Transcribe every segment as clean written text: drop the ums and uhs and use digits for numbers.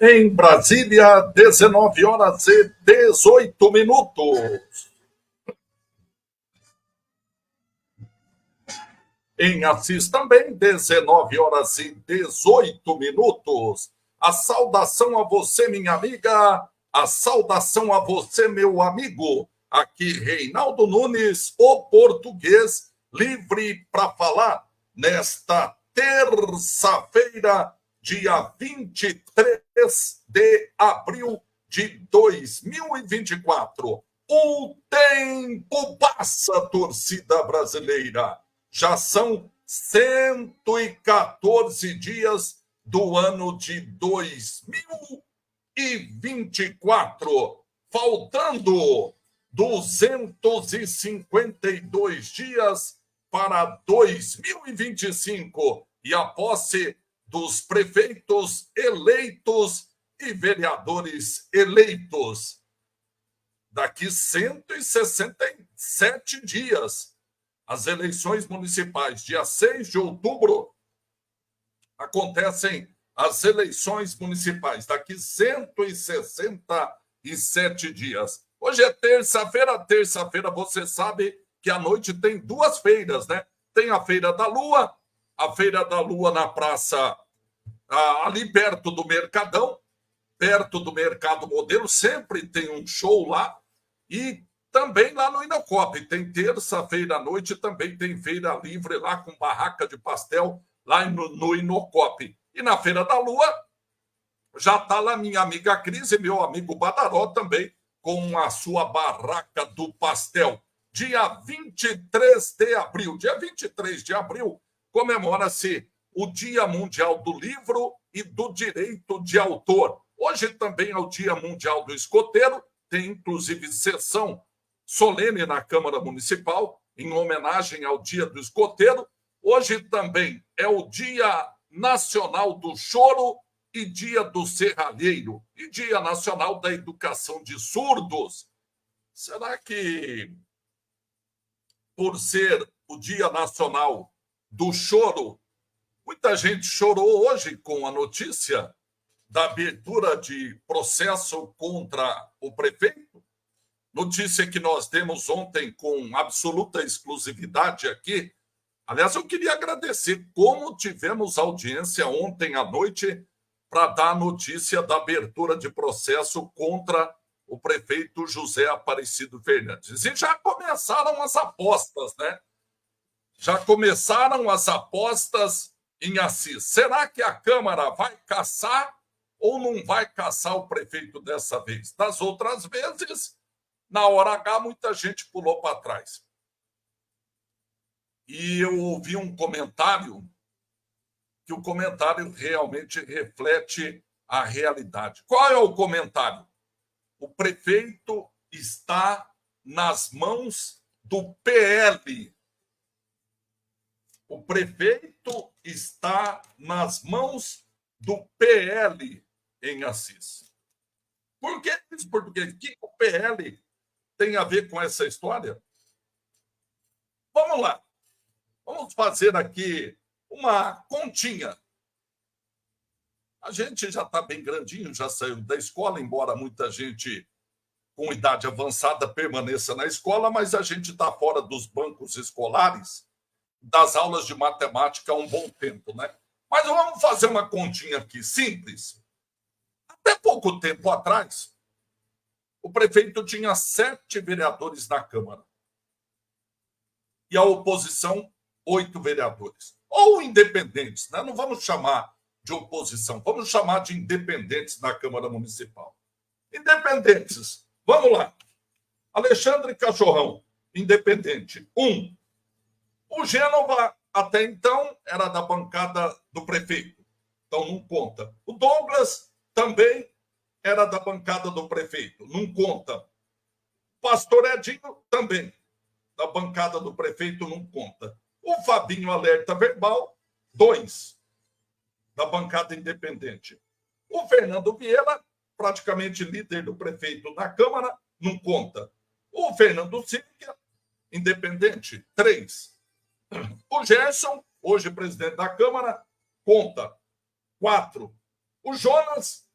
Em Brasília, 19 horas e 18 minutos. Em Assis também, 19 horas e 18 minutos. A saudação a você, minha amiga. A saudação a você, meu amigo. Aqui, Reinaldo Nunes, o português, livre para falar nesta terça-feira, dia 23 de abril de 2024. O tempo passa, torcida brasileira. Já são 114 dias do ano de 2024, faltando 252 dias para 2025 e a posse dos prefeitos eleitos e vereadores eleitos. Daqui 167 dias, as eleições municipais, dia 6 de outubro, acontecem as eleições municipais, daqui 167 dias. Hoje é terça-feira, você sabe que à noite tem duas feiras, né? Tem a Feira da Lua na praça, ali perto do Mercadão, perto do Mercado Modelo, sempre tem um show lá, e também lá no Inocop, tem terça-feira à noite, também tem feira livre lá com barraca de pastel lá no Inocop. E na Feira da Lua já está lá minha amiga Cris e meu amigo Badaró também com a sua barraca do pastel. Dia 23 de abril. Dia 23 de abril comemora-se o Dia Mundial do Livro e do Direito de Autor. Hoje também é o Dia Mundial do Escoteiro, tem inclusive sessão solene na Câmara Municipal, em homenagem ao Dia do Escoteiro. Hoje também é o Dia Nacional do Choro e Dia do Serralheiro e Dia Nacional da Educação de Surdos. Será que, por ser o Dia Nacional do Choro, muita gente chorou hoje com a notícia da abertura de processo contra o prefeito? Notícia que nós demos ontem com absoluta exclusividade aqui. Aliás, eu queria agradecer como tivemos audiência ontem à noite para dar a notícia da abertura de processo contra o prefeito José Aparecido Fernandes. E já começaram as apostas, né? Já começaram as apostas em Assis. Será que a Câmara vai caçar ou não vai caçar o prefeito dessa vez? Das outras vezes, na hora H, muita gente pulou para trás. E eu ouvi um comentário, que o comentário realmente reflete a realidade. Qual é o comentário? O prefeito está nas mãos do PL. O prefeito está nas mãos do PL em Assis. Por que isso, português? O que o PL tem a ver com essa história? Vamos lá. Vamos fazer aqui uma continha. A gente já está bem grandinho, já saiu da escola, embora muita gente com idade avançada permaneça na escola, mas a gente está fora dos bancos escolares, das aulas de matemática há um bom tempo, né? Mas vamos fazer uma continha aqui, simples. Até pouco tempo atrás, o prefeito tinha 7 vereadores na Câmara. E a oposição, 8 vereadores. Ou independentes, né? Não vamos chamar de oposição, vamos chamar de independentes na Câmara Municipal. Independentes, vamos lá. Alexandre Cachorrão, independente, 1. O Gênova, até então, era da bancada do prefeito, então não conta. O Douglas também era da bancada do prefeito, não conta. O pastor Edinho também, da bancada do prefeito, não conta. O Fabinho Alerta Verbal, 2, da bancada independente. O Fernando Vieira, praticamente líder do prefeito na Câmara, não conta. O Fernando Siqueira, independente, 3. O Gerson, hoje presidente da Câmara, conta 4. O Jonas,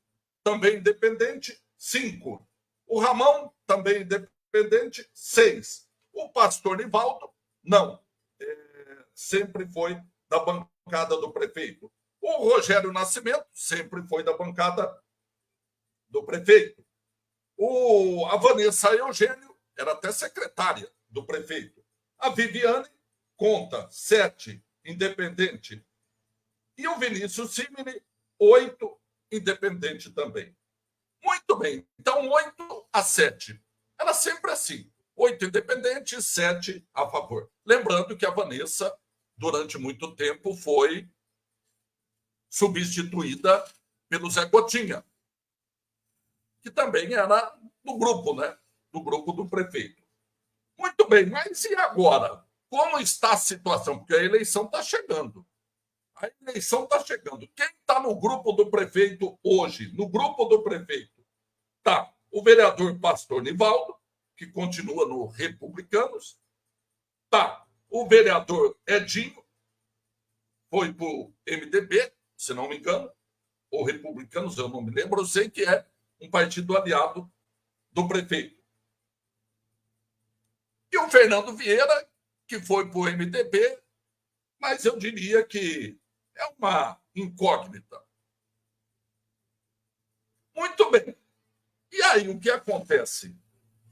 também independente, 5. O Ramão, também independente, 6. O pastor Nivaldo, não. Sempre foi da bancada do prefeito. O Rogério Nascimento sempre foi da bancada do prefeito. A Vanessa Eugênio era até secretária do prefeito. A Viviane conta 7, independente. E o Vinícius Simini, 8, independente também. Muito bem. Então, 8-7. Era sempre assim. 8 independentes, 7 a favor. Lembrando que a Vanessa, durante muito tempo, foi substituída pelo Zé Gotinha, que também era do grupo, né? Do grupo do prefeito. Muito bem, mas e agora? Como está a situação? Porque a eleição está chegando. A eleição está chegando. Quem está no grupo do prefeito hoje? No grupo do prefeito está o vereador Pastor Nivaldo, que continua no Republicanos. Está o vereador Edinho, foi para o MDB, se não me engano, ou Republicanos, eu não me lembro, eu sei que é um partido aliado do prefeito. E o Fernando Vieira, que foi para o MDB, mas eu diria que é uma incógnita. Muito bem. E aí, o que acontece?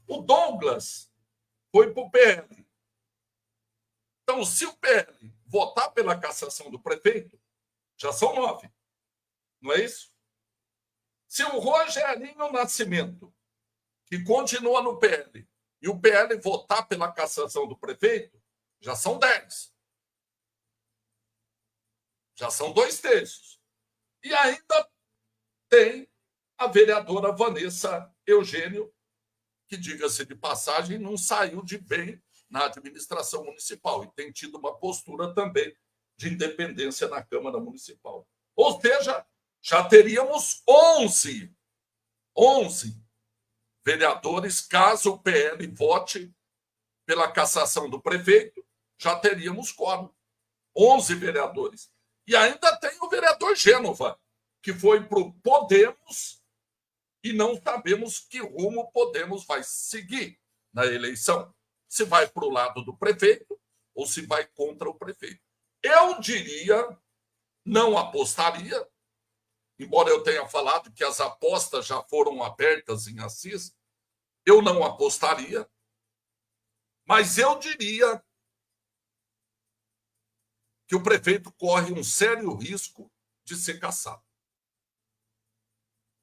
O Douglas foi para o PL. Então, se o PL votar pela cassação do prefeito, já são 9. Não é isso? Se o Rogerinho Nascimento, que continua no PL, e o PL votar pela cassação do prefeito, já são 10. Já são 2/3. E ainda tem a vereadora Vanessa Eugênio, que, diga-se de passagem, não saiu de bem na administração municipal e tem tido uma postura também de independência na Câmara Municipal. Ou seja, já teríamos 11 vereadores, caso o PL vote pela cassação do prefeito, já teríamos quórum. 11 vereadores. E ainda tem o vereador Gênova, que foi para o Podemos e não sabemos que rumo o Podemos vai seguir na eleição. Se vai para o lado do prefeito ou se vai contra o prefeito. Eu diria, não apostaria, embora eu tenha falado que as apostas já foram abertas em Assis, eu não apostaria, mas eu diria que o prefeito corre um sério risco de ser cassado.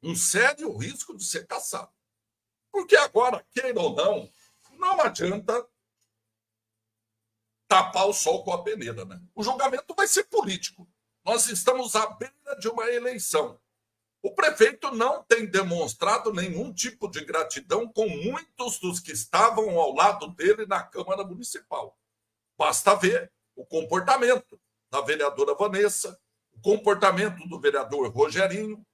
Um sério risco de ser cassado. Porque agora, queira ou não, não adianta tapar o sol com a peneira, né? O julgamento vai ser político. Nós estamos à beira de uma eleição. O prefeito não tem demonstrado nenhum tipo de gratidão com muitos dos que estavam ao lado dele na Câmara Municipal. Basta ver o comportamento da vereadora Vanessa, o comportamento do vereador Rogerinho,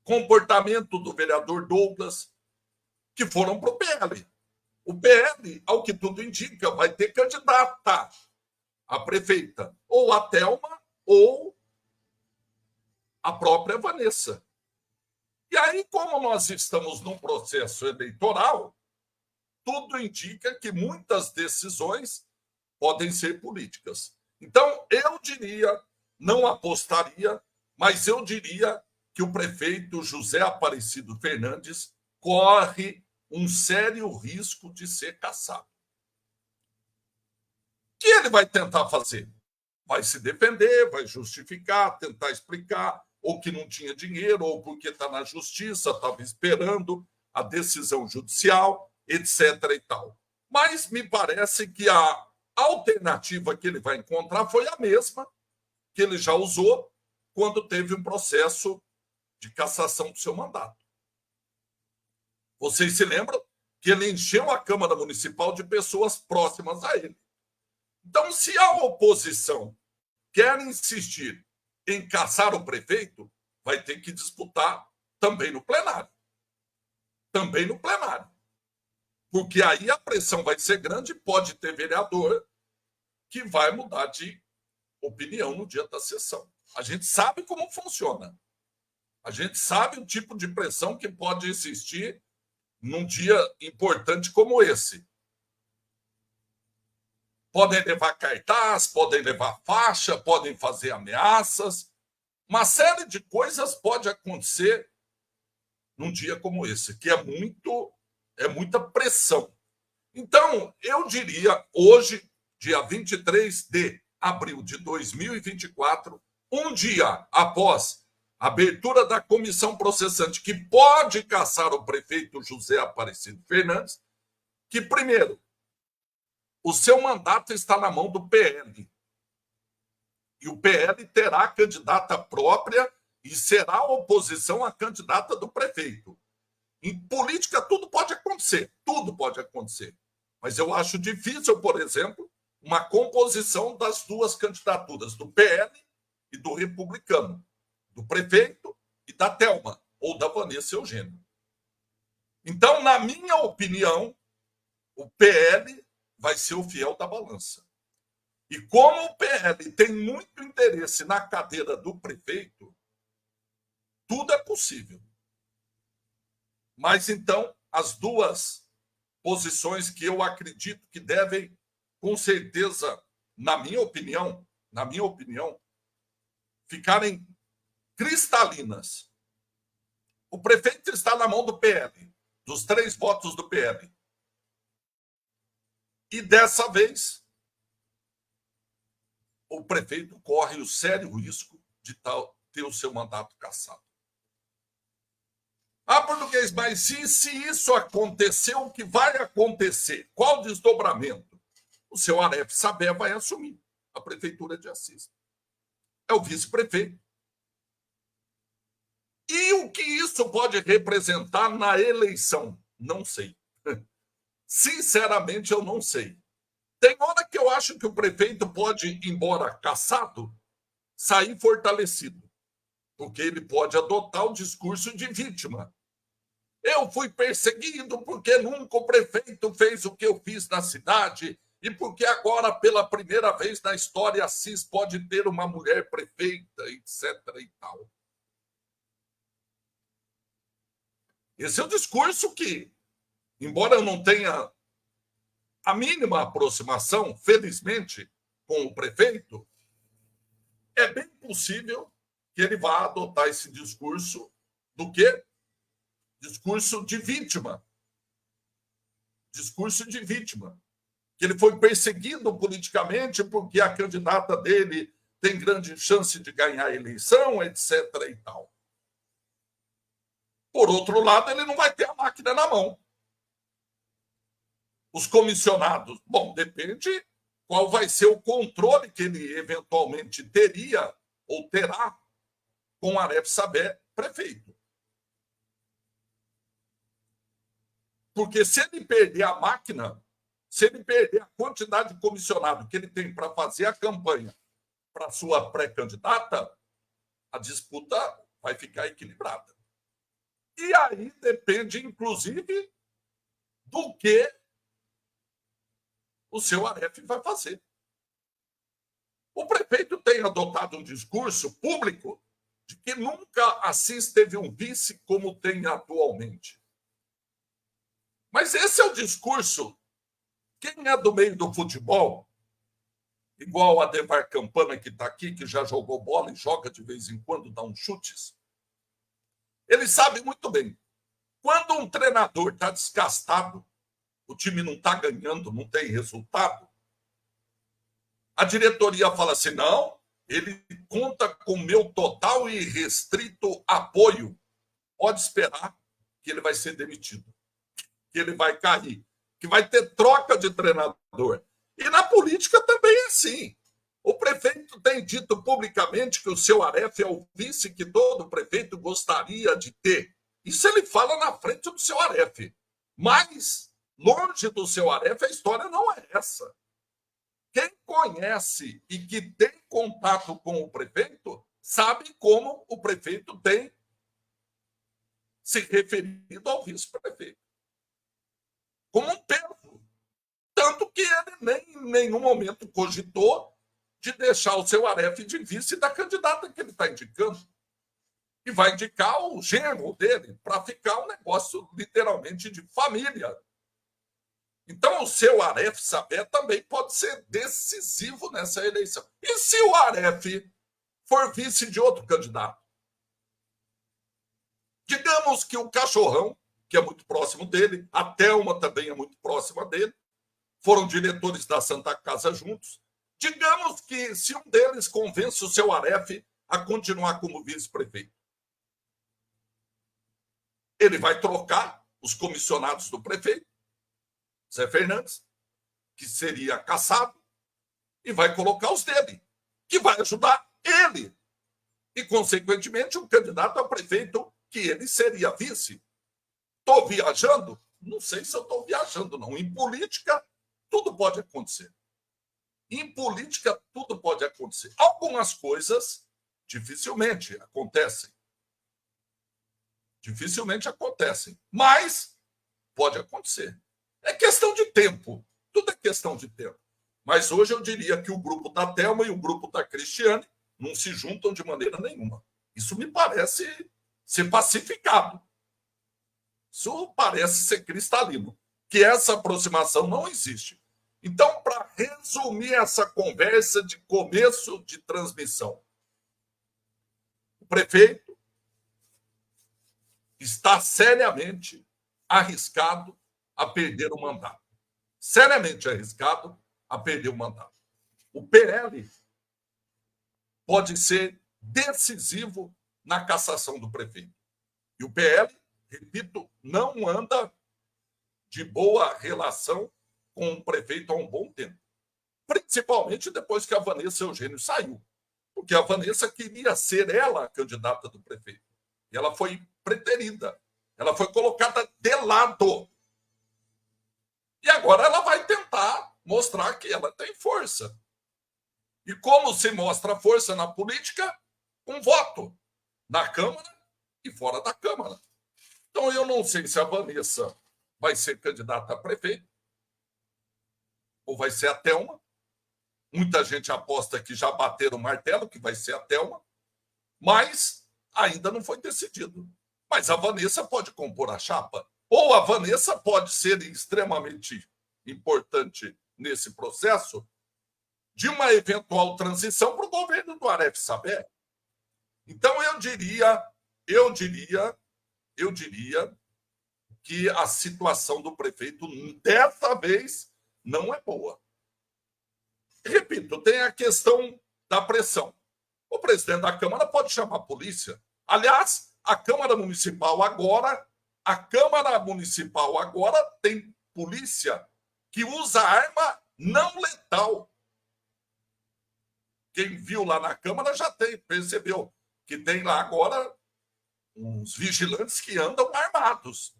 comportamento do vereador Douglas, que foram para o PL. O PL, ao que tudo indica, vai ter candidata a prefeita, ou a Thelma, ou a própria Vanessa. E aí, como nós estamos num processo eleitoral, tudo indica que muitas decisões podem ser políticas. Então, eu diria, não apostaria, mas eu diria que o prefeito José Aparecido Fernandes corre um sério risco de ser cassado. O que ele vai tentar fazer? Vai se defender, vai justificar, tentar explicar, ou que não tinha dinheiro, ou porque está na justiça, estava esperando a decisão judicial, etc. e tal. Mas me parece que a alternativa que ele vai encontrar foi a mesma que ele já usou quando teve um processo de cassação do seu mandato. Vocês se lembram que ele encheu a Câmara Municipal de pessoas próximas a ele. Então, se a oposição quer insistir em caçar o prefeito, vai ter que disputar Também no plenário. Também no plenário. Porque aí a pressão vai ser grande, pode ter vereador que vai mudar de opinião no dia da sessão. A gente sabe como funciona. A gente sabe o tipo de pressão que pode existir num dia importante como esse. Podem levar cartaz, podem levar faixa, podem fazer ameaças. Uma série de coisas pode acontecer num dia como esse, que é muita pressão. Então, eu diria, hoje, dia 23 de abril de 2024, um dia após a abertura da comissão processante, que pode caçar o prefeito José Aparecido Fernandes, que, primeiro, o seu mandato está na mão do PL. E o PL terá candidata própria e será oposição à candidata do prefeito. Em política, tudo pode acontecer. Tudo pode acontecer. Mas eu acho difícil, por exemplo, uma composição das duas candidaturas, do PL e do republicano, do prefeito e da Thelma, ou da Vanessa Eugênio. Então, na minha opinião, o PL vai ser o fiel da balança. E como o PL tem muito interesse na cadeira do prefeito, tudo é possível. Mas, então, as duas posições que eu acredito que devem, com certeza, na minha opinião, ficarem cristalinas. O prefeito está na mão do PL, dos 3 votos do PL. E, dessa vez, o prefeito corre o sério risco de ter o seu mandato cassado. Português, mas se isso acontecer, o que vai acontecer? Qual desdobramento? O seu Aref Sabé vai assumir a prefeitura de Assis. É o vice-prefeito. E o que isso pode representar na eleição? Não sei. Sinceramente, eu não sei. Tem hora que eu acho que o prefeito pode, embora cassado, sair fortalecido. Porque ele pode adotar o discurso de vítima. Eu fui perseguido porque nunca o prefeito fez o que eu fiz na cidade e porque agora, pela primeira vez na história, Assis pode ter uma mulher prefeita, etc. e tal. Esse é o discurso que, embora eu não tenha a mínima aproximação, felizmente, com o prefeito, é bem possível que ele vá adotar esse discurso do quê? Discurso de vítima. Discurso de vítima. Que ele foi perseguido politicamente porque a candidata dele tem grande chance de ganhar a eleição, etc. e tal. Por outro lado, ele não vai ter a máquina na mão. Os comissionados, bom, depende qual vai ser o controle que ele eventualmente teria ou terá com Aref Sabé prefeito. Porque se ele perder a máquina, se ele perder a quantidade de comissionado que ele tem para fazer a campanha para sua pré-candidata, a disputa vai ficar equilibrada. E aí depende, inclusive, do que o seu Aref vai fazer. O prefeito tem adotado um discurso público de que nunca Assis teve um vice como tem atualmente. Mas esse é o discurso. Quem é do meio do futebol, igual a Ademar Campana, que está aqui, que já jogou bola e joga de vez em quando, dá uns chutes, ele sabe muito bem. Quando um treinador está desgastado, o time não está ganhando, não tem resultado, a diretoria fala assim, não, ele conta com meu total e restrito apoio. Pode esperar que ele vai ser demitido, que ele vai cair, que vai ter troca de treinador. E na política também é assim. O prefeito tem dito publicamente que o seu Aref é o vice que todo prefeito gostaria de ter. Isso ele fala na frente do seu Aref. Mas, longe do seu Aref, a história não é essa. Quem conhece e que tem contato com o prefeito sabe como o prefeito tem se referindo ao vice-prefeito como um perro. Tanto que ele nem em nenhum momento cogitou de deixar o seu Aref de vice da candidata que ele está indicando. E vai indicar o genro dele para ficar um negócio literalmente de família. Então, o seu Aref Sabé também pode ser decisivo nessa eleição. E se o Aref for vice de outro candidato? Digamos que o Cachorrão, que é muito próximo dele, a Thelma também é muito próxima dele, foram diretores da Santa Casa juntos. Digamos que se um deles convence o seu Aref a continuar como vice-prefeito, ele vai trocar os comissionados do prefeito, Zé Fernandes, que seria cassado, e vai colocar os dele, que vai ajudar ele. E, consequentemente, o candidato a prefeito, que ele seria vice. Estou viajando? Não sei se eu estou viajando, não. Em política, tudo pode acontecer. Em política, tudo pode acontecer. Algumas coisas dificilmente acontecem. Dificilmente acontecem. Mas pode acontecer. É questão de tempo. Tudo é questão de tempo. Mas hoje eu diria que o grupo da Thelma e o grupo da Cristiane não se juntam de maneira nenhuma. Isso me parece ser pacificado. Isso parece ser cristalino. Que essa aproximação não existe. Então, para resumir essa conversa de começo de transmissão, o prefeito está seriamente arriscado a perder o mandato. Seriamente arriscado a perder o mandato. O PL pode ser decisivo na cassação do prefeito. E o PL, repito, não anda de boa relação com o prefeito há um bom tempo. Principalmente depois que a Vanessa Eugênio saiu. Porque a Vanessa queria ser ela a candidata do prefeito. E ela foi preterida. Ela foi colocada de lado. E agora ela vai tentar mostrar que ela tem força. E como se mostra força na política? Com voto. Na Câmara e fora da Câmara. Então, eu não sei se a Vanessa vai ser candidata a prefeito ou vai ser a Thelma. Muita gente aposta que já bateram o martelo, que vai ser a Thelma, mas ainda não foi decidido. Mas a Vanessa pode compor a chapa, ou a Vanessa pode ser extremamente importante nesse processo de uma eventual transição para o governo do Aref Sabé. Então, eu diria que a situação do prefeito, dessa vez, não é boa. Repito, tem a questão da pressão. O presidente da Câmara pode chamar a polícia. Aliás, a Câmara Municipal agora tem polícia que usa arma não letal. Quem viu lá na Câmara já percebeu que tem lá agora uns vigilantes que andam armados.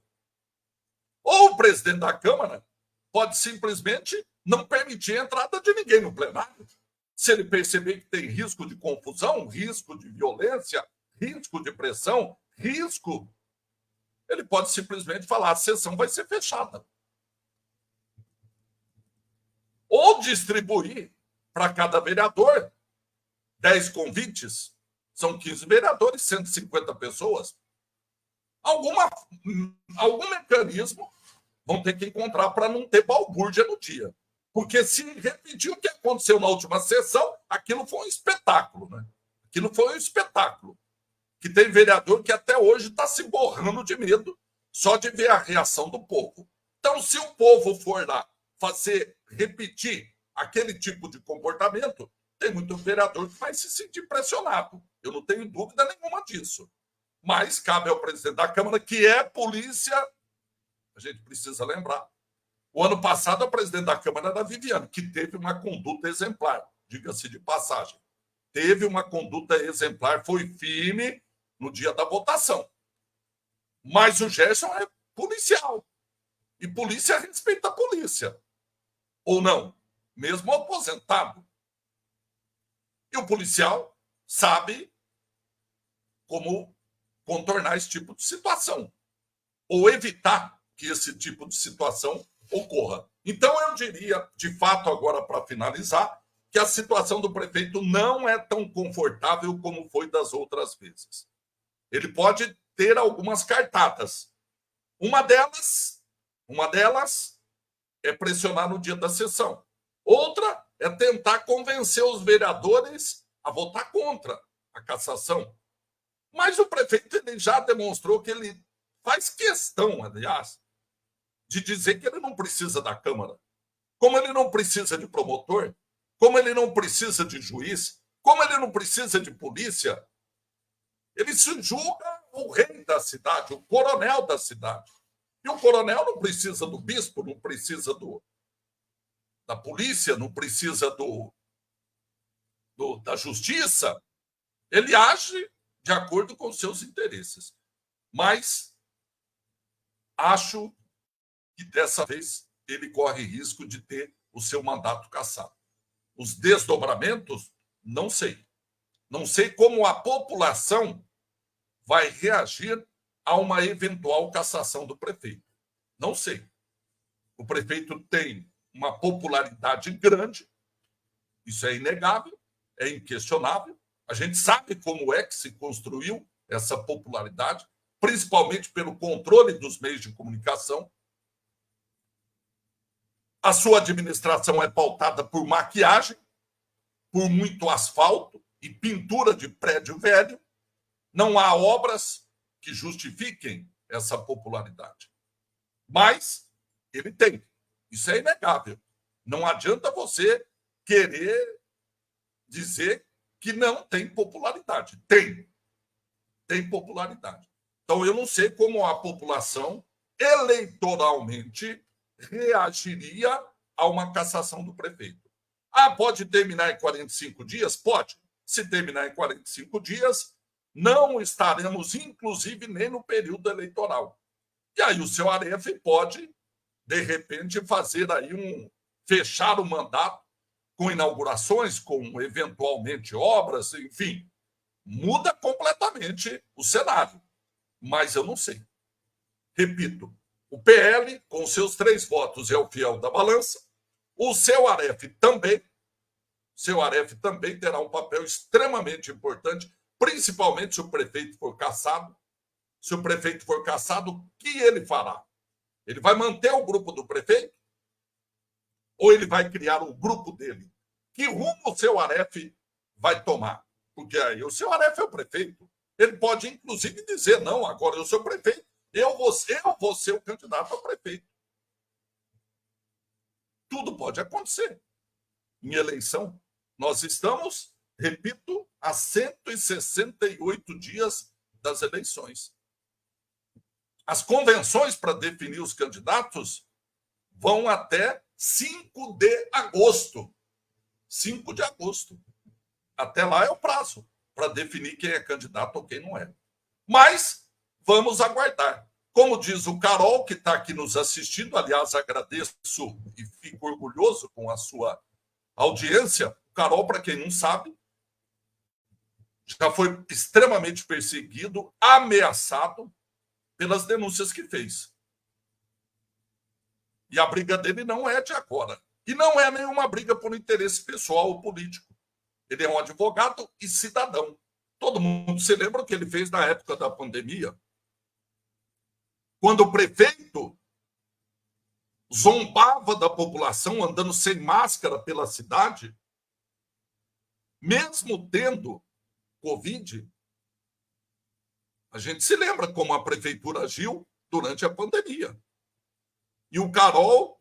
Ou o presidente da Câmara pode simplesmente não permitir a entrada de ninguém no plenário. Se ele perceber que tem risco de confusão, risco de violência, risco de pressão, ele pode simplesmente falar: a sessão vai ser fechada. Ou distribuir para cada vereador 10 convites. São 15 vereadores, 150 pessoas. Algum mecanismo vão ter que encontrar para não ter balbúrdia no dia. Porque se repetir o que aconteceu na última sessão, aquilo foi um espetáculo, né? Aquilo foi um espetáculo. Que tem vereador que até hoje está se borrando de medo só de ver a reação do povo. Então, se o povo for lá repetir aquele tipo de comportamento, tem muito vereador que vai se sentir pressionado. Eu não tenho dúvida nenhuma disso. Mas cabe ao presidente da Câmara, que é polícia, a gente precisa lembrar. O ano passado, a presidente da Câmara era a Viviane, que teve uma conduta exemplar, diga-se de passagem. Teve uma conduta exemplar, foi firme no dia da votação. Mas o Gerson é policial. E polícia respeita a polícia. Ou não? Mesmo aposentado. E o policial sabe como contornar esse tipo de situação. ou evitar que esse tipo de situação ocorra. Então, eu diria, de fato, agora para finalizar, que a situação do prefeito não é tão confortável como foi das outras vezes. Ele pode ter algumas cartadas. Uma delas é pressionar no dia da sessão. Outra é tentar convencer os vereadores a votar contra a cassação. Mas o prefeito ele já demonstrou que ele faz questão, aliás, de dizer que ele não precisa da Câmara. Como ele não precisa de promotor, como ele não precisa de juiz, como ele não precisa de polícia, ele se julga o rei da cidade, o coronel da cidade. E o coronel não precisa do bispo, não precisa da polícia, não precisa da justiça. Ele age de acordo com os seus interesses. Mas acho que dessa vez ele corre risco de ter o seu mandato cassado. Os desdobramentos, não sei. Não sei como a população vai reagir a uma eventual cassação do prefeito. Não sei. O prefeito tem uma popularidade grande, isso é inegável, é inquestionável. A gente sabe como é que se construiu essa popularidade, principalmente pelo controle dos meios de comunicação. A sua administração é pautada por maquiagem, por muito asfalto e pintura de prédio velho. Não há obras que justifiquem essa popularidade. Mas ele tem. Isso é inegável. Não adianta você querer dizer que não tem popularidade. Tem. Tem popularidade. Então, eu não sei como a população eleitoralmente reagiria a uma cassação do prefeito. Ah, pode terminar em 45 dias? Pode. Se terminar em 45 dias, não estaremos, inclusive, nem no período eleitoral. E aí o seu Aref pode, de repente, fazer aí fechar o mandato com inaugurações, com eventualmente obras, enfim. Muda completamente o cenário. Mas eu não sei. Repito, o PL, com seus 3 votos, é o fiel da balança. O seu Aref também terá um papel extremamente importante, principalmente se o prefeito for cassado. Se o prefeito for cassado, o que ele fará? Ele vai manter o grupo do prefeito? Ou ele vai criar um grupo dele? Que rumo o seu Aref vai tomar? Porque aí o seu Aref é o prefeito. Ele pode, inclusive, dizer, não, agora eu sou prefeito, eu vou ser o candidato a prefeito. Tudo pode acontecer. Em eleição, nós estamos, repito, a 168 dias das eleições. As convenções para definir os candidatos vão até 5 de agosto. 5 de agosto. Até lá é o prazo para definir quem é candidato ou quem não é. Mas vamos aguardar. Como diz o Carol, que está aqui nos assistindo, aliás, agradeço e fico orgulhoso com a sua audiência. O Carol, para quem não sabe, já foi extremamente perseguido, ameaçado pelas denúncias que fez. E a briga dele não é de agora. E não é nenhuma briga por interesse pessoal ou político. Ele é um advogado e cidadão. Todo mundo se lembra o que ele fez na época da pandemia. Quando o prefeito zombava da população andando sem máscara pela cidade, mesmo tendo Covid, a gente se lembra como a prefeitura agiu durante a pandemia. E o Carol,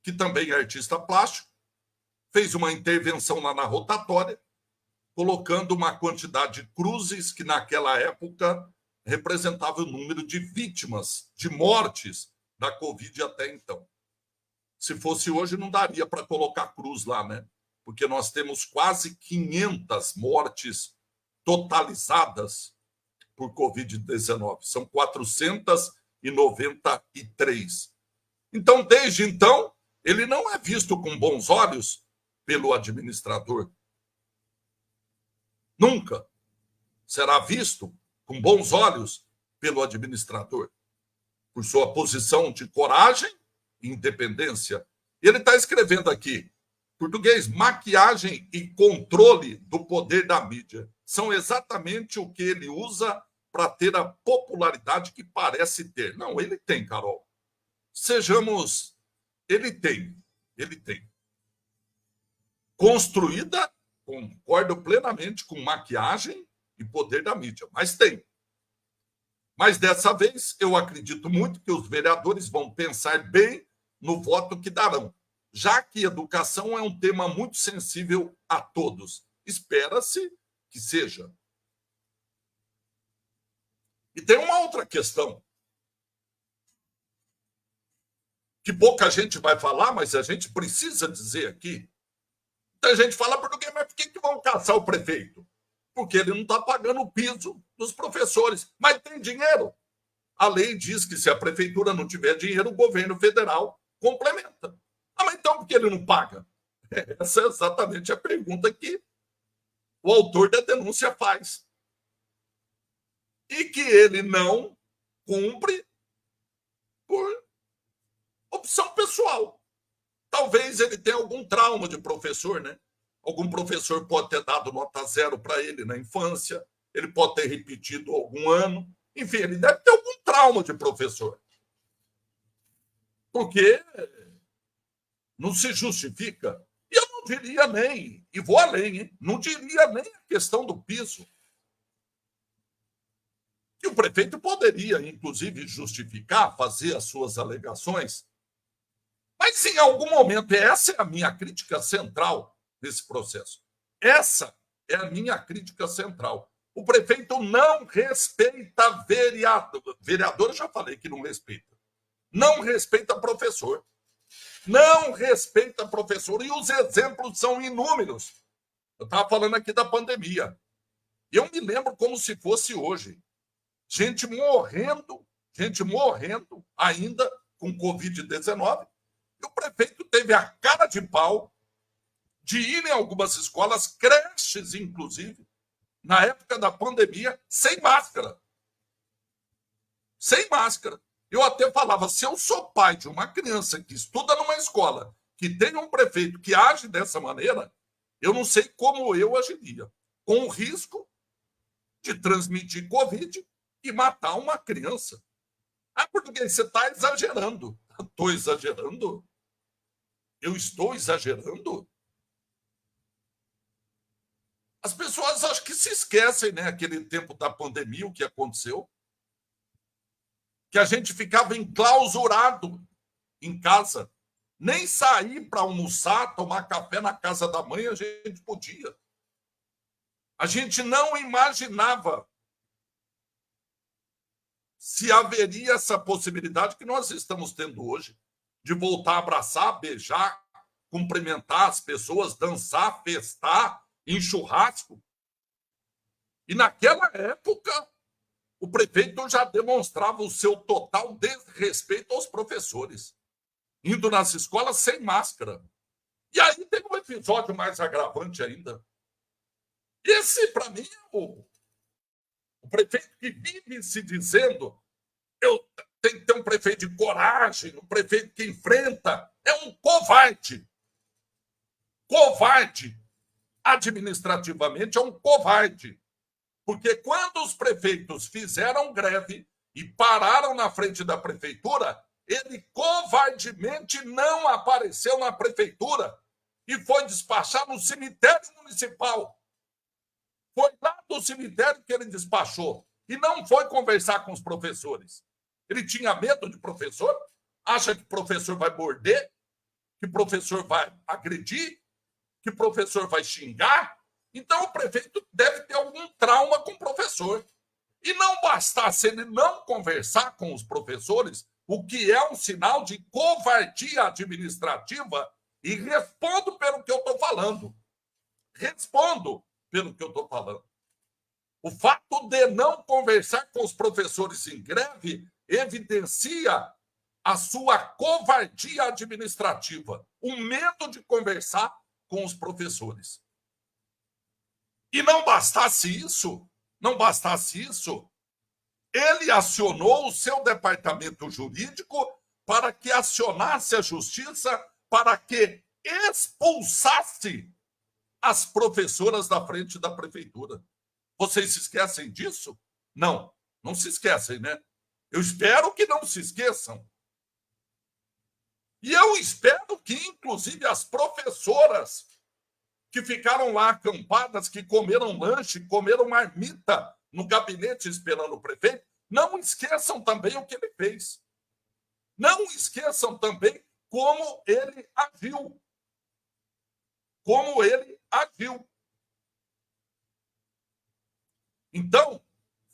que também é artista plástico, fez uma intervenção lá na rotatória, colocando uma quantidade de cruzes que naquela época representava o número de vítimas, de mortes da Covid até então. Se fosse hoje, não daria para colocar cruz lá, né? Porque nós temos quase 500 mortes totalizadas por Covid-19. São 493. Então, desde então, ele não é visto com bons olhos pelo administrador. Nunca será visto com bons olhos pelo administrador. por sua posição de coragem e independência. Ele está escrevendo aqui, português, maquiagem e controle do poder da mídia são exatamente o que ele usa para ter a popularidade que parece ter. Não, ele tem, Carol. Sejamos... Ele tem. Construída, concordo plenamente, com maquiagem e poder da mídia, mas tem. Mas dessa vez, eu acredito muito que os vereadores vão pensar bem no voto que darão, já que educação é um tema muito sensível a todos. Espera-se que seja. E tem uma outra questão, que pouca gente vai falar, mas a gente precisa dizer aqui. Muita gente fala português, mas por que vão caçar o prefeito? Porque ele não está pagando o piso dos professores, mas tem dinheiro. A lei diz que se a prefeitura não tiver dinheiro, o governo federal complementa. Mas então por que ele não paga? Essa é exatamente a pergunta que o autor da denúncia faz. E que ele não cumpre por opção pessoal. Talvez ele tenha algum trauma de professor, né? Algum professor pode ter dado nota 0 para ele na infância, ele pode ter repetido algum ano. Enfim, ele deve ter algum trauma de professor. Porque não se justifica. E eu não diria nem, e vou além, hein? Não diria nem a questão do piso. Que o prefeito poderia, inclusive, justificar, fazer as suas alegações. Mas, em algum momento, essa é a minha crítica central nesse processo. Essa é a minha crítica central. O prefeito não respeita vereador. Vereador, eu já falei que não respeita. Não respeita professor. Não respeita professor. E os exemplos são inúmeros. Eu estava falando aqui da pandemia. Eu me lembro como se fosse hoje. Gente morrendo ainda com Covid-19. E o prefeito teve a cara de pau de ir em algumas escolas, creches inclusive, na época da pandemia, sem máscara. Sem máscara. Eu até falava, se eu sou pai de uma criança que estuda numa escola, que tem um prefeito que age dessa maneira, eu não sei como eu agiria. Com o risco de transmitir Covid e matar uma criança. Ah, português, você está exagerando. Estou exagerando? Eu estou exagerando? As pessoas acho que se esquecem, né? Aquele tempo da pandemia, o que aconteceu. Que a gente ficava enclausurado em casa. Nem sair para almoçar, tomar café na casa da mãe, a gente podia. A gente não imaginava se haveria essa possibilidade que nós estamos tendo hoje, de voltar a abraçar, beijar, cumprimentar as pessoas, dançar, festar, em churrasco. E naquela época, o prefeito já demonstrava o seu total desrespeito aos professores, indo nas escolas sem máscara. E aí tem um episódio mais agravante ainda. Esse, para mim, é o prefeito que vive se dizendo eu tenho que ter um prefeito de coragem, um prefeito que enfrenta, é um covarde. Covarde. Administrativamente é um covarde. Porque quando os prefeitos fizeram greve e pararam na frente da prefeitura, ele covardemente não apareceu na prefeitura e foi despachar no cemitério municipal. Foi lá do cemitério que ele despachou. E não foi conversar com os professores. Ele tinha medo de professor? Acha que professor vai morder? Que professor vai agredir? Que professor vai xingar? Então o prefeito deve ter algum trauma com o professor. E não bastasse ele não conversar com os professores, o que é um sinal de covardia administrativa, e respondo pelo que eu estou falando. Respondo pelo que eu estou falando. O fato de não conversar com os professores em greve evidencia a sua covardia administrativa, o medo de conversar com os professores. E não bastasse isso, ele acionou o seu departamento jurídico para que acionasse a justiça para que expulsasse as professoras da frente da prefeitura. Vocês se esquecem disso? Não, não se esquecem, né? Eu espero que não se esqueçam. E eu espero que, inclusive, as professoras que ficaram lá acampadas, que comeram lanche, comeram marmita no gabinete esperando o prefeito, não esqueçam também o que ele fez. Não esqueçam também como ele agiu. Como ele agiu. Então,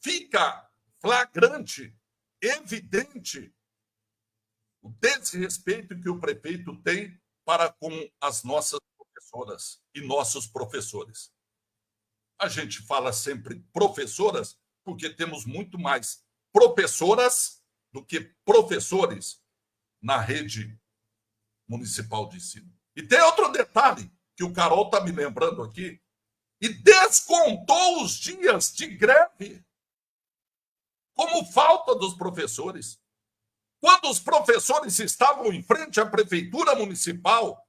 fica flagrante, evidente, o desrespeito que o prefeito tem para com as nossas professoras e nossos professores. A gente fala sempre professoras porque temos muito mais professoras do que professores na rede municipal de ensino. E tem outro detalhe que o Carol está me lembrando aqui, e descontou os dias de greve como falta dos professores. Quando os professores estavam em frente à prefeitura municipal,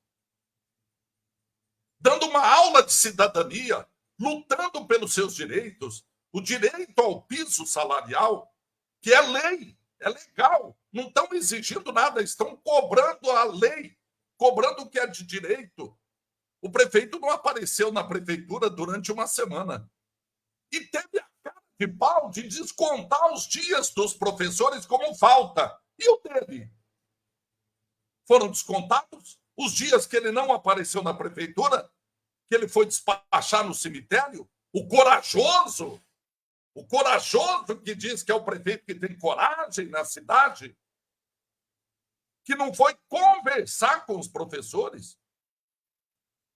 dando uma aula de cidadania, lutando pelos seus direitos, o direito ao piso salarial, que é lei, é legal, não estão exigindo nada, estão cobrando a lei, cobrando o que é de direito. O prefeito não apareceu na prefeitura durante uma semana. E teve a cara de pau de descontar os dias dos professores como falta. E o dele? Foram descontados os dias que ele não apareceu na prefeitura, que ele foi despachar no cemitério? O corajoso que diz que é o prefeito que tem coragem na cidade, que não foi conversar com os professores.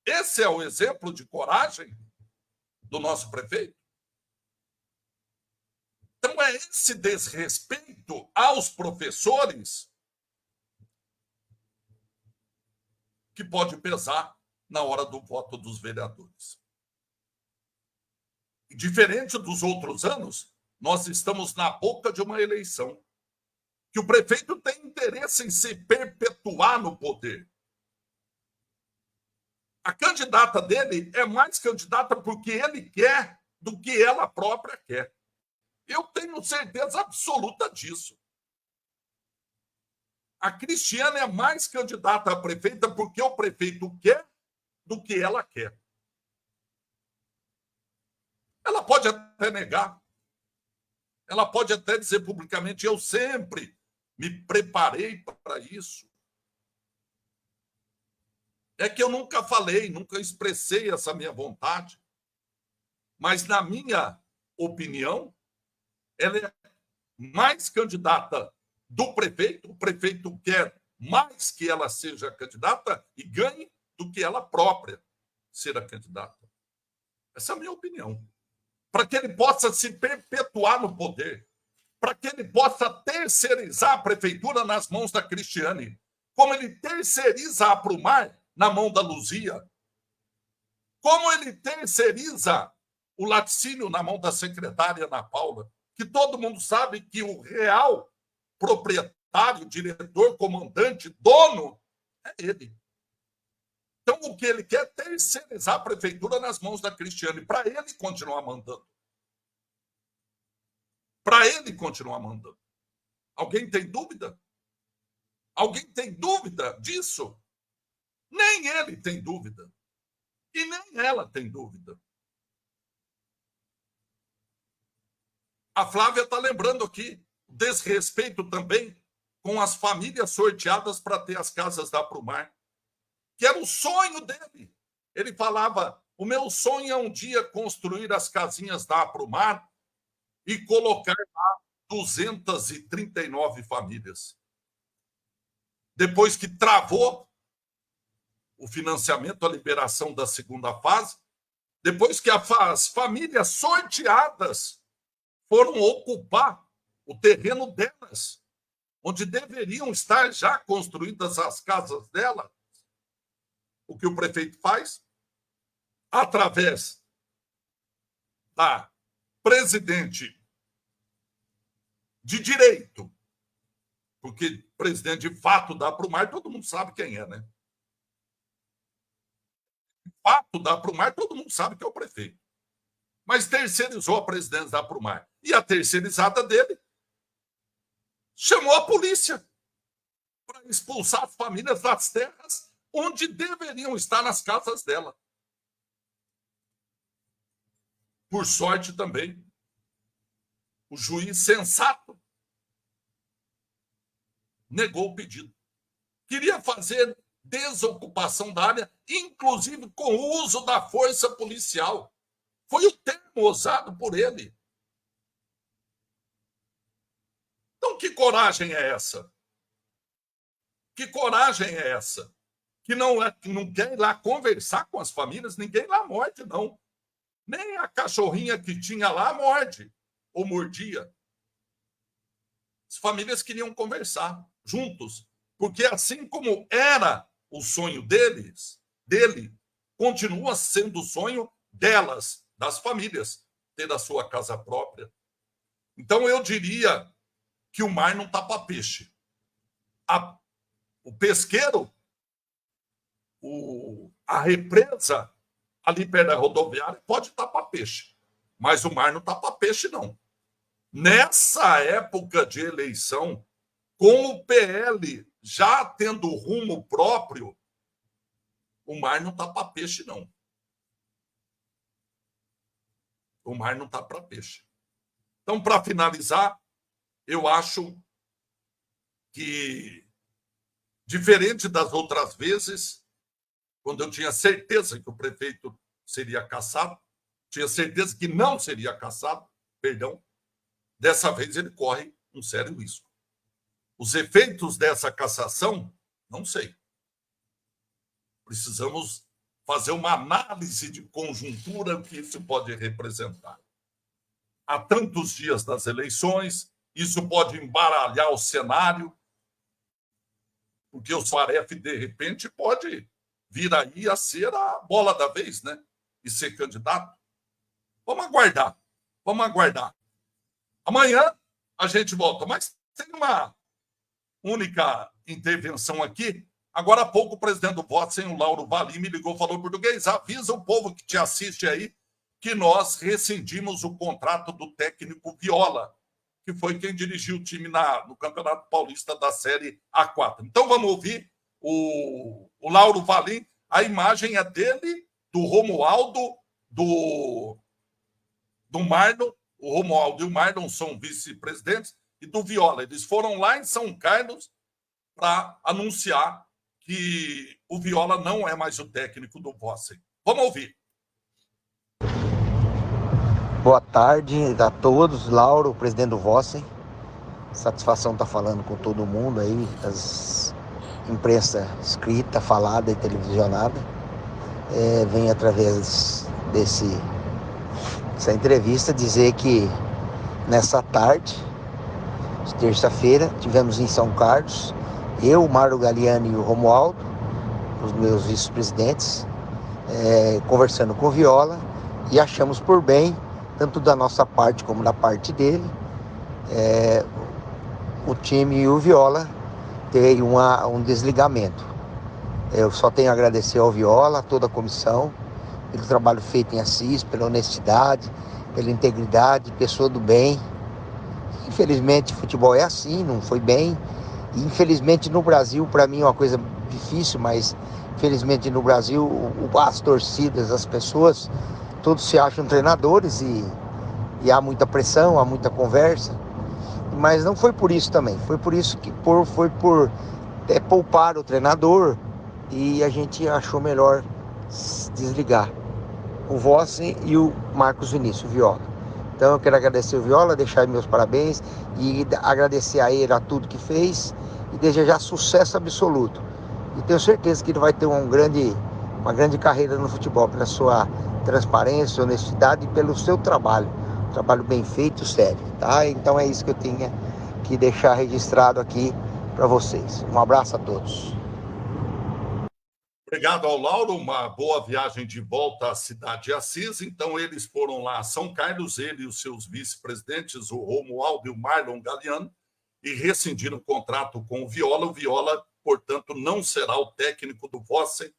Esse é o exemplo de coragem do nosso prefeito. Então, é esse desrespeito aos professores que pode pesar na hora do voto dos vereadores. E, diferente dos outros anos, nós estamos na boca de uma eleição que o prefeito tem interesse em se perpetuar no poder. A candidata dele é mais candidata porque ele quer do que ela própria quer. Eu tenho certeza absoluta disso. A Cristiane é mais candidata a prefeita porque o prefeito quer do que ela quer. Ela pode até negar. Ela pode até dizer publicamente: eu sempre me preparei para isso. É que eu nunca falei, nunca expressei essa minha vontade. Mas, na minha opinião, ela é mais candidata do prefeito. O prefeito quer mais que ela seja candidata e ganhe do que ela própria ser a candidata. Essa é a minha opinião. Para que ele possa se perpetuar no poder, para que ele possa terceirizar a prefeitura nas mãos da Cristiane, como ele terceiriza a Aprumar na mão da Luzia, como ele terceiriza o laticínio na mão da secretária Ana Paula, que todo mundo sabe que o real proprietário, diretor, comandante, dono, é ele. Então, o que ele quer é terceirizar a prefeitura nas mãos da Cristiane, para ele continuar mandando. Para ele continuar mandando. Alguém tem dúvida? Alguém tem dúvida disso? Nem ele tem dúvida. E nem ela tem dúvida. A Flávia está lembrando aqui o desrespeito também com as famílias sorteadas para ter as casas da Aprumar, que era o sonho dele. Ele falava: o meu sonho é um dia construir as casinhas da Aprumar e colocar lá 239 famílias. Depois que travou o financiamento, a liberação da segunda fase, depois que as famílias sorteadas foram ocupar o terreno delas, onde deveriam estar já construídas as casas delas, o que o prefeito faz? Através da presidente de direito, porque presidente de fato da Aprumar, todo mundo sabe quem é, né? De fato da Aprumar, todo mundo sabe que é o prefeito. Mas terceirizou a presidência da Aprumar. E a terceirizada dele chamou a polícia para expulsar as famílias das terras onde deveriam estar nas casas dela. Por sorte também, o juiz sensato negou o pedido. Queria fazer desocupação da área, inclusive com o uso da força policial. Foi o termo usado por ele. Então, que coragem é essa? Que coragem é essa? Que não quer ir lá conversar com as famílias, ninguém lá morde, não. Nem a cachorrinha que tinha lá morde ou mordia. As famílias queriam conversar juntos, porque assim como era o sonho dele, continua sendo o sonho delas, das famílias, ter a sua casa própria. Então, eu diria que o mar não tapa peixe. O pesqueiro, a represa ali perto da rodoviária pode tapar peixe, mas o mar não tapa peixe, não. Nessa época de eleição, com o PL já tendo rumo próprio, o mar não tapa peixe, não. O mar não tá para peixe. Então, para finalizar, eu acho que, diferente das outras vezes, quando eu tinha certeza que o prefeito seria cassado, tinha certeza que não seria cassado, perdão, dessa vez ele corre um sério risco. Os efeitos dessa cassação, não sei. Precisamos fazer uma análise de conjuntura que isso pode representar. Há tantos dias das eleições, isso pode embaralhar o cenário, porque o Suaref, de repente, pode vir aí a ser a bola da vez, né? E ser candidato. Vamos aguardar. Vamos aguardar. Amanhã a gente volta. Mas tem uma única intervenção aqui. Agora há pouco o presidente do Vossen, o Lauro Valim, me ligou, falou português, avisa o povo que te assiste aí que nós rescindimos o contrato do técnico Viola, que foi quem dirigiu o time no Campeonato Paulista da Série A4. Então vamos ouvir o Lauro Valim. A imagem é dele, do Romualdo, do Marlon. O Romualdo e o Marlon são vice-presidentes, e do Viola. Eles foram lá em São Carlos para anunciar que o Viola não é mais o técnico do Vossen. Vamos ouvir. Boa tarde a todos, Lauro, presidente do Vossen. Satisfação estar falando com todo mundo aí, as imprensa escrita, falada e televisionada. Venho através dessa entrevista dizer que nessa tarde de terça-feira tivemos em São Carlos, eu, o Mário Galiani e o Romualdo, os meus vice-presidentes, conversando com o Viola, e achamos por bem, tanto da nossa parte como da parte dele, o time e o Viola ter um desligamento. Eu só tenho a agradecer ao Viola, a toda a comissão, pelo trabalho feito em Assis, pela honestidade, pela integridade, pessoa do bem. Infelizmente, futebol é assim, não foi bem. E infelizmente no Brasil, para mim é uma coisa difícil, mas infelizmente no Brasil, as torcidas, as pessoas, todos se acham treinadores e há muita pressão, há muita conversa. Mas não foi por isso também, foi por isso que foi por poupar o treinador, e a gente achou melhor desligar o Vossen e o Marcos Vinícius Viola. Então eu quero agradecer o Viola, deixar meus parabéns e agradecer a ele a tudo que fez e desejar sucesso absoluto. E tenho certeza que ele vai ter uma grande carreira no futebol, pela sua transparência, honestidade e pelo seu trabalho bem feito, sério, tá? Então é isso que eu tinha que deixar registrado aqui para vocês. Um abraço a todos. Obrigado ao Lauro, uma boa viagem de volta à cidade de Assis. Então, eles foram lá a São Carlos, ele e os seus vice-presidentes, o Romualdo e o Marlon Galiano, e rescindiram o contrato com o Viola. O Viola, portanto, não será o técnico do Vossen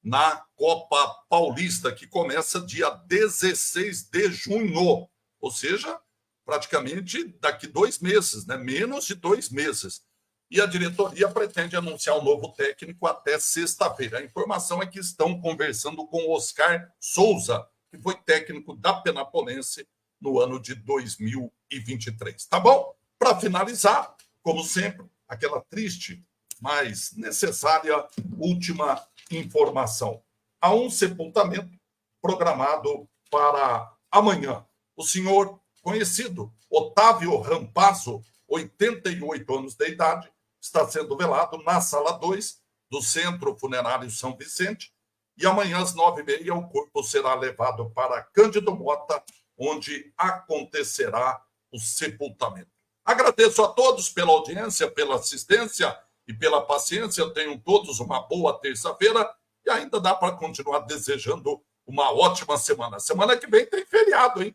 na Copa Paulista, que começa dia 16 de junho, ou seja, praticamente daqui 2 meses, né? Menos de 2 meses. E a diretoria pretende anunciar o novo técnico até sexta-feira. A informação é que estão conversando com o Oscar Souza, que foi técnico da Penapolense no ano de 2023. Tá bom? Para finalizar, como sempre, aquela triste, mas necessária última informação. Há um sepultamento programado para amanhã. O senhor conhecido Otávio Rampazzo, 88 anos de idade, está sendo velado na sala 2 do Centro Funerário São Vicente, e amanhã às 9h30 o corpo será levado para Cândido Mota, onde acontecerá o sepultamento. Agradeço a todos pela audiência, pela assistência e pela paciência. Tenham todos uma boa terça-feira e ainda dá para continuar desejando uma ótima semana. Semana que vem tem feriado, hein?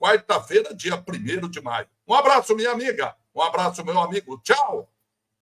Quarta-feira, dia 1º de maio. Um abraço, minha amiga. Um abraço, meu amigo. Tchau.